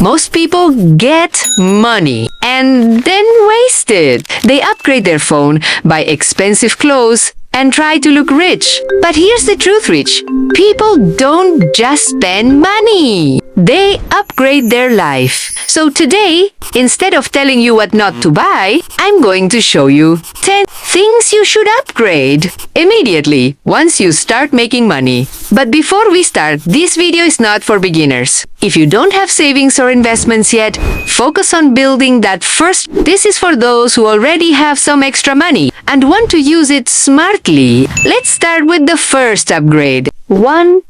Most people get money and then waste it. They upgrade their phone, buy expensive clothes, and try to look rich. But here's the truth, Rich. People don't just spend money. They upgrade their life. So today, instead of telling you what not to buy, I'm going to show you 10 things you should upgrade immediately once you start making money. But before we start, this video is not for beginners. If you don't have savings or investments yet, focus on building that first. This is for those who already have some extra money and want to use it smartly. Let's start with the first upgrade. 1.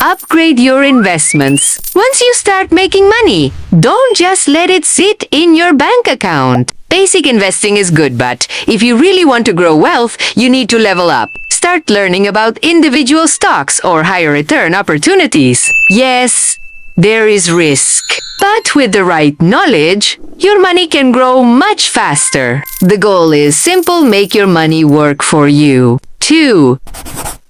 Upgrade your investments. Once you start making money, don't just let it sit in your bank account. Basic investing is good, but if you really want to grow wealth, you need to level up. Start learning about individual stocks or higher return opportunities. Yes, there is risk, but with the right knowledge, your money can grow much faster. The goal is simple: make your money work for you. 2.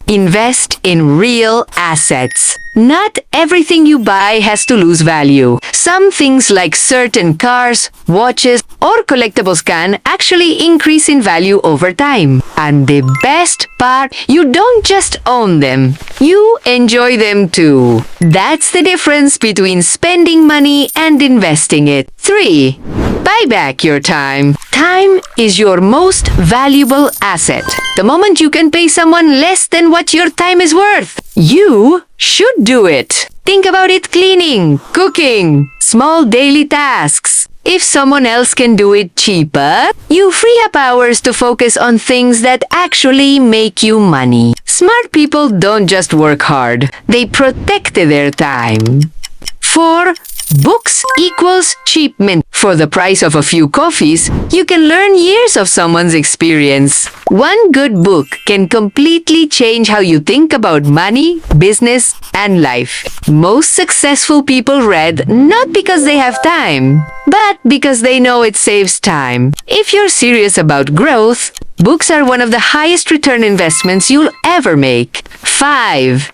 Invest in real assets. Not everything you buy has to lose value. Some things like certain cars, watches, or collectibles can actually increase in value over time. And the best part, you don't just own them, you enjoy them too. That's the difference between spending money and investing it. 3. Buy back your time. Time is your most valuable asset. The moment you can pay someone less than what your time is worth, you should do it. Think about it: cleaning, cooking, small daily tasks. If someone else can do it cheaper, you free up hours to focus on things that actually make you money. Smart people don't just work hard, they protect their time. 4. Books equals cheap mint. For the price of a few coffees, you can learn years of someone's experience. One good book can completely change how you think about money, business, and life. Most successful people read not because they have time, but because they know it saves time. If you're serious about growth, books are one of the highest return investments you'll ever make. 5.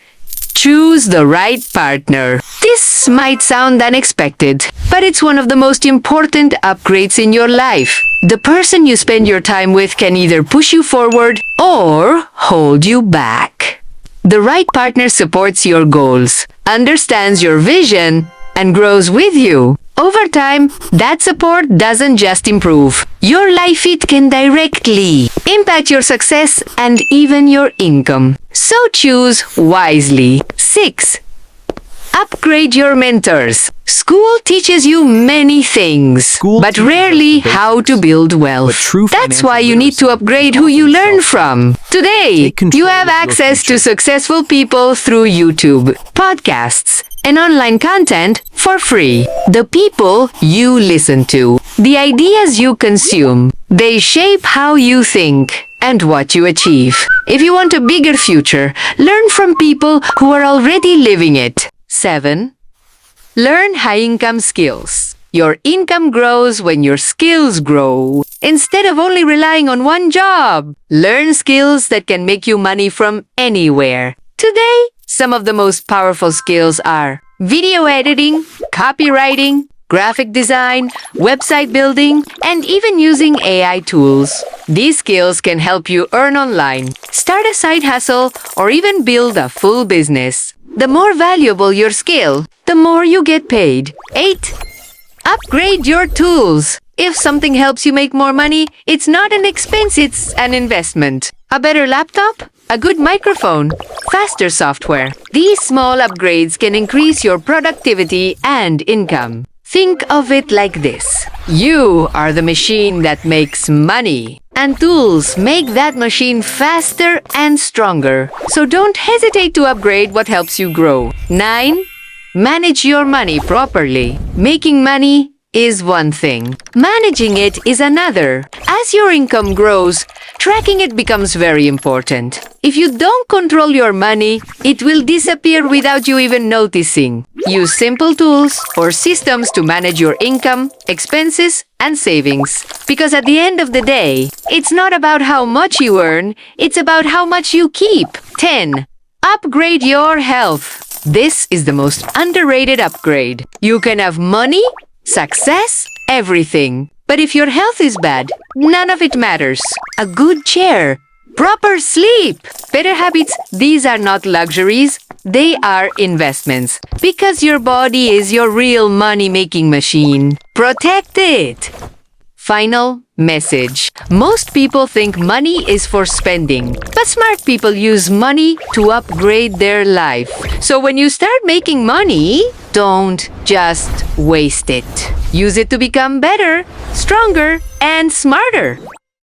Choose the right partner. This might sound unexpected, but it's one of the most important upgrades in your life. The person you spend your time with can either push you forward or hold you back. The right partner supports your goals, understands your vision, and grows with you. Over time, that support doesn't just improve your life, it can directly impact your success and even your income. So choose wisely. 6. Upgrade your mentors. School teaches you many things, but rarely how to build wealth. That's why you need to upgrade who you learn from. Today, you have access to successful people through YouTube, podcasts, and online content for free. The people you listen to, the ideas you consume, they shape how you think and what you achieve. If you want a bigger future, learn from people who are already living it. 7. Learn high-income skills. Your income grows when your skills grow. Instead of only relying on one job, learn skills that can make you money from anywhere. Today, some of the most powerful skills are video editing, copywriting, graphic design, website building, and even using AI tools. These skills can help you earn online, start a side hustle, or even build a full business. The more valuable your skill, the more you get paid. 8. Upgrade your tools. If something helps you make more money, it's not an expense, it's an investment. A better laptop? A good microphone? Faster software? These small upgrades can increase your productivity and income. Think of it like this. You are the machine that makes money, and tools make that machine faster and stronger. So don't hesitate to upgrade what helps you grow. 9. Manage your money properly. Making money is one thing. Managing it is another. As your income grows, tracking it becomes very important. If you don't control your money, it will disappear without you even noticing. Use simple tools or systems to manage your income, expenses, and savings. Because at the end of the day, it's not about how much you earn, it's about how much you keep. 10. Upgrade your health. This is the most underrated upgrade. You can have money, success, everything. But if your health is bad, none of it matters. A good chair, proper sleep, better habits, these are not luxuries. They are investments. Because your body is your real money-making machine. Protect it. Final message. Most people think money is for spending, but smart people use money to upgrade their life. So when you start making money, don't just waste it. Use it to become better, stronger, and smarter.